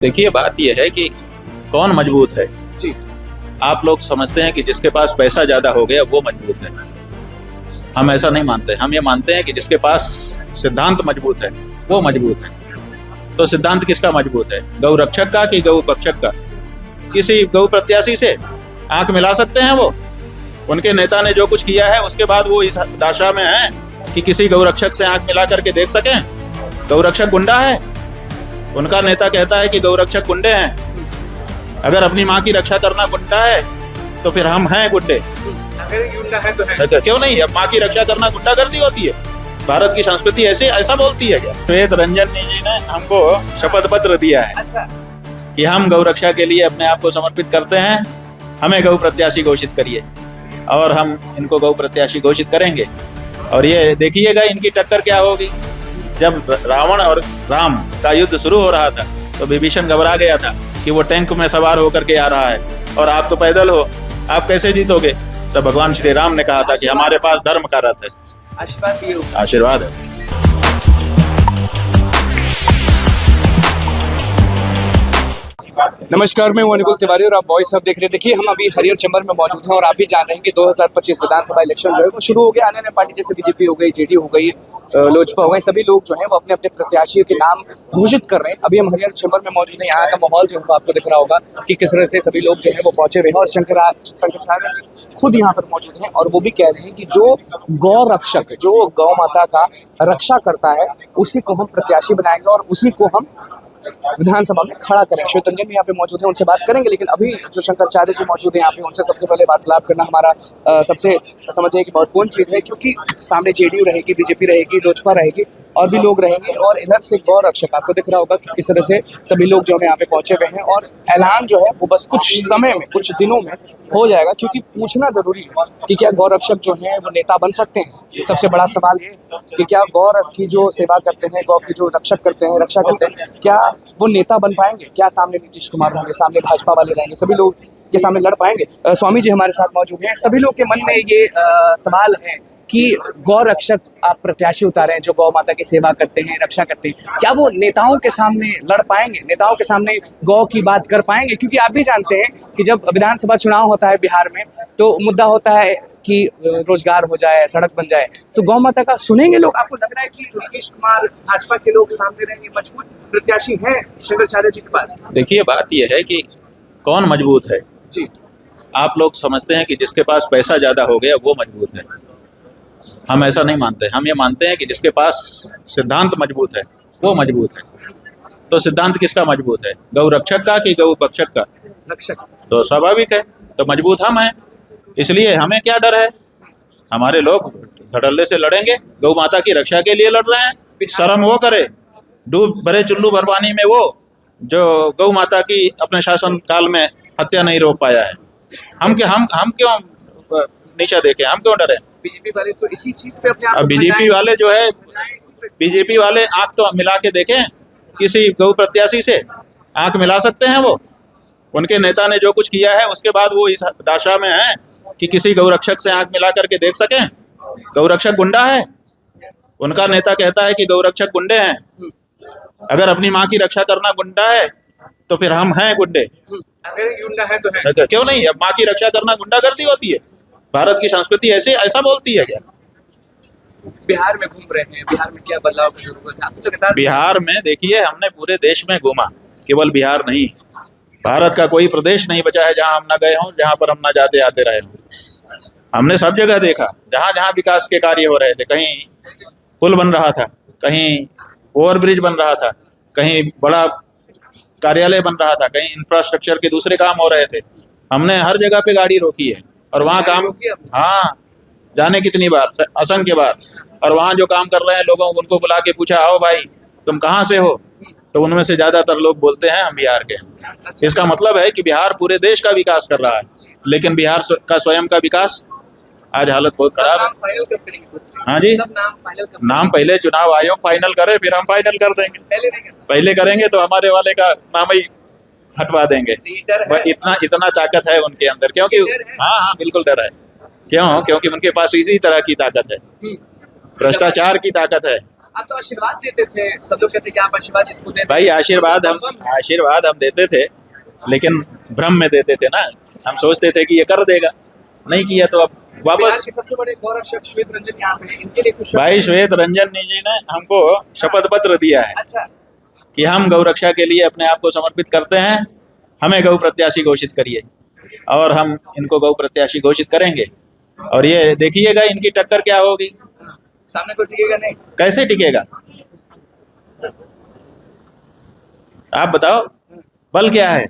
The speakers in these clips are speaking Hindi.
देखिए, बात यह है कि कौन मजबूत है जी। आप लोग समझते हैं कि जिसके पास पैसा ज़्यादा हो गया वो मजबूत है। हम ऐसा नहीं मानते। हम ये मानते हैं कि जिसके पास सिद्धांत मजबूत है वो मजबूत है। तो सिद्धांत किसका मजबूत है? गौ रक्षक का कि गौ पक्षक का? किसी गौ प्रत्याशी से आंख मिला सकते हैं वो? उनके नेता ने जो कुछ किया है उसके बाद वो इस दशा में है कि किसी गौ रक्षक से आंख मिला करके देख सकें? गौ रक्षक गुंडा है। उनका नेता कहता है कि गौ रक्षक गुंडे हैं। अगर अपनी माँ की रक्षा करना गुंडा है तो फिर हम हैं गुंडे। अगर गुंडा है तो है। क्यों नहीं? अब माँ की रक्षा करना गुंडागर्दी होती है? भारत की संस्कृति ऐसा बोलती है क्या? श्वेत रंजन जी ने हमको शपथ पत्र दिया है अच्छा कि हम गौ रक्षा के लिए अपने आप को समर्पित करते हैं, हमें गौ प्रत्याशी घोषित करिए। और हम इनको गौ प्रत्याशी घोषित करेंगे। और ये देखिएगा इनकी टक्कर क्या होगी। जब रावण और राम का युद्ध शुरू हो रहा था तो विभीषण घबरा गया था कि वो टैंक में सवार होकर के आ रहा है और आप तो पैदल हो, आप कैसे जीतोगे? तो भगवान श्री राम ने कहा था कि हमारे पास धर्म का रथ है। आशीर्वाद है। नमस्कार, मैं हूं अनुकुल तिवारी और आप वॉइस अब देख रहे हैं। देखिए, हम अभी हरियर चैम्बर में मौजूद हैं और आप भी जान रहे हैं कि 2025 विधानसभा इलेक्शन जो है वो शुरू हो गया। आने वाली पार्टी जैसे बीजेपी हो गई, जेडीयू हो गई, लोजपा हो गई, सभी लोग जो हैं वो अपने अपने प्रत्याशियों के नाम घोषित कर रहे हैं। अभी हम हरियर चैम्बर में मौजूद हैं। यहाँ का माहौल जो है वो आपको दिख रहा होगा कि किस तरह से सभी लोग जो है वो पहुंचे हुए हैं और शंकराचार्य जी खुद यहाँ पर मौजूद हैं और वो भी कह रहे हैं कि जो गौ रक्षक, जो गौ माता का रक्षा करता है, उसी को हम प्रत्याशी बनाएंगे और उसी को हम विधानसभा में खड़ा करेंगे। श्वेत रंजन भी यहाँ पे मौजूद है, उनसे बात करेंगे। लेकिन अभी जो शंकराचार्य जी मौजूद हैं यहाँ पे, उनसे सबसे पहले वार्तालाप करना हमारा सबसे समझिए कि महत्वपूर्ण चीज़ है, क्योंकि सामने जेडीयू रहेगी, बीजेपी रहेगी, लोजपा रहेगी और भी लोग रहेंगे। और इधर से गौ रक्षक, आपको दिख रहा होगा कि किस तरह से सभी लोग जो है यहाँ पे पहुंचे हुए हैं और ऐलान जो है वो बस कुछ समय में, कुछ दिनों में हो जाएगा। क्योंकि पूछना जरूरी है कि क्या गौ रक्षक जो है वो नेता बन सकते हैं। सबसे बड़ा सवाल ये कि क्या गौ की जो सेवा करते हैं, गौ की जो रक्षा करते हैं, क्या वो नेता बन पाएंगे? क्या सामने नीतीश कुमार होंगे, सामने भाजपा वाले रहेंगे, सभी लोग के सामने लड़ पाएंगे? स्वामी जी हमारे साथ मौजूद हैं। सभी लोग के मन में ये सवाल है कि गौ रक्षक आप प्रत्याशी उतारे हैं जो गौ माता की सेवा करते हैं, रक्षा करते हैं, क्या वो नेताओं के सामने लड़ पाएंगे, नेताओं के सामने गौ की बात कर पाएंगे? क्योंकि आप भी जानते हैं कि जब विधानसभा चुनाव होता है बिहार में तो मुद्दा होता है कि रोजगार हो जाए, सड़क बन जाए, तो गौ माता का सुनेंगे लोग? आपको लग रहा है कि नीतीश कुमार, भाजपा के लोग सामने रहेंगे, मजबूत प्रत्याशी हैं शंकराचार्य जी के पास? देखिए, बात यह है कि कौन मजबूत है जी। आप लोग समझते हैं कि जिसके पास पैसा ज़्यादा हो गया वो मजबूत है। हम ऐसा नहीं मानते। हम ये मानते हैं कि जिसके पास सिद्धांत मजबूत है वो मजबूत है। तो सिद्धांत किसका मजबूत है? गौ रक्षक का कि गौ पक्षक का? रक्षक। तो स्वाभाविक है, तो मजबूत हम हैं। इसलिए हमें क्या डर है? हमारे लोग धड़ल्ले से लड़ेंगे। गौ माता की रक्षा के लिए लड़ रहे हैं। शर्म वो करे, डूब भरे चुल्लू भर पानी में वो जो गौ माता की अपने शासन काल में हत्या नहीं रोक पाया है। हम क्यों नीचा देखें? हम क्यों डरे? बीजेपी वाले तो इसी चीज पे अपने आप बीजेपी वाले जो है, बीजेपी वाले आंख तो मिला के देखें। किसी गौ प्रत्याशी से आंख मिला सकते हैं वो? उनके नेता ने जो कुछ किया है उसके बाद वो इस दशा में है कि किसी गौ रक्षक से आंख मिला करके देख सकें? गौ रक्षक गुंडा है। उनका नेता कहता है कि गौ रक्षक गुंडे हैं। अगर अपनी माँ की रक्षा करना गुंडा है तो फिर हम हैं गुंडे। अगर गुंडा है तो है। क्यों नहीं? अब माँ की रक्षा करना गुंडागर्दी होती है? भारत की संस्कृति ऐसा बोलती है क्या? बिहार में घूम रहे हैं, बिहार में क्या बदलाव की जरूरत है? आप तो लगातार बिहार में देखिए, हमने पूरे देश में घूमा, केवल बिहार नहीं। भारत का कोई प्रदेश नहीं बचा है जहां हम ना गए हों, जहां पर हम ना जाते आते रहे हों। हमने सब जगह देखा, जहां जहां विकास के कार्य हो रहे थे। कहीं पुल बन रहा था, कहीं ओवरब्रिज बन रहा था, कहीं बड़ा कार्यालय बन रहा था, कहीं इंफ्रास्ट्रक्चर के दूसरे काम हो रहे थे। हमने हर जगह पे गाड़ी रोकी है और वहाँ काम, हाँ, जाने कितनी बार, असंख्य बार। और वहाँ जो काम कर रहे हैं लोगों उनको बुला के पूछा, आओ भाई तुम कहाँ से हो? तो उनमें से ज़्यादातर लोग बोलते हैं हम बिहार के हैं। इसका मतलब है कि बिहार पूरे देश का विकास कर रहा है, लेकिन बिहार का स्वयं का विकास आज हालत बहुत खराब है। हाँ जी, नाम पहले चुनाव आयोग फाइनल करे, फिर हम फाइनल कर देंगे। पहले करेंगे तो हमारे वाले का नाम ही हटवा देंगे। इतना ताकत है उनके अंदर। क्योंकि हाँ, बिल्कुल डर है। क्यों? क्योंकि उनके पास इसी तरह की ताकत है, भ्रष्टाचार की ताकत है, आप तो आशीर्वाद देते थे, सब लोग कहते कि आप आशीर्वाद जिसको देते भाई आशीर्वाद हम देते थे, लेकिन भ्रम में देते थे ना। हम सोचते थे कि ये कर देगा, नहीं किया तो अब बिहार वापस। के सबसे बड़े गौरक्षक श्वेत रंजन यहाँ पे हैं, इनके लिए कुछ भाई श्वेत रंजन जी ने हमको शपथ पत्र दिया है अच्छा कि हम गौ रक्षा के लिए अपने आप को समर्पित करते हैं, हमें गौ प्रत्याशी घोषित करिए, और हम इनको गौ प्रत्याशी घोषित करेंगे। और ये देखिएगा इनकी टक्कर क्या होगी, सामने कोई टिकेगा नहीं। कैसे टिकेगा आप बताओ। बल क्या है,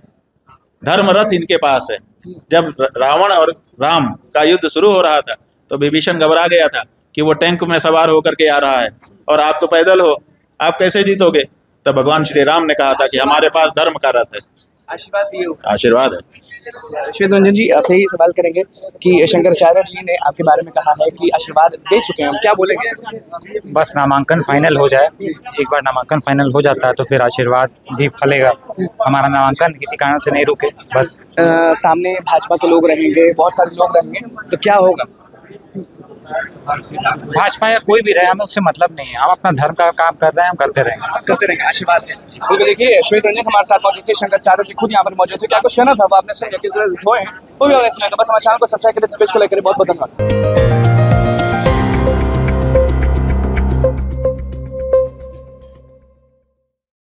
धर्म रथ इनके पास है। जब रावण और राम का युद्ध शुरू हो रहा था तो विभीषण घबरा गया था कि वो टैंक में सवार होकर के आ रहा है और आप तो पैदल हो, आप कैसे जीतोगे। तब भगवान श्री राम ने कहा था कि हमारे पास धर्म का रथ है। आशीर्वाद दिए हो। आशीर्वाद है। श्वेत रंजन जी, आपसे ही सवाल करेंगे कि शंकराचार्य जी ने आपके बारे में कहा है कि आशीर्वाद दे चुके हैं, हम क्या बोलेंगे। बस नामांकन फाइनल हो जाए, एक बार नामांकन फाइनल हो जाता है तो फिर आशीर्वाद भी फलेगा। हमारा नामांकन किसी कारण से नहीं रुके बस। सामने भाजपा के लोग रहेंगे, बहुत सारे लोग रहेंगे, तो क्या होगा। भाजपा या कोई भी रहे, हमें उससे मतलब नहीं है। हम अपना धर्म का काम कर रहे हैं, हम करते रहेंगे। आशीर्वाद है। तो देखिए श्वेत रंजन हमारे साथ मौजूद थे, शंकराचार्य जी खुद यहाँ पर मौजूद थे। क्या कुछ कहना था वो आपने सुन किस तरह से धोए हैं वो भी आपने सुना। तो बस हमारे चैनल को सब्सक्राइब करें, इस पेज को लाइक करें। बहुत बहुत धन्यवाद।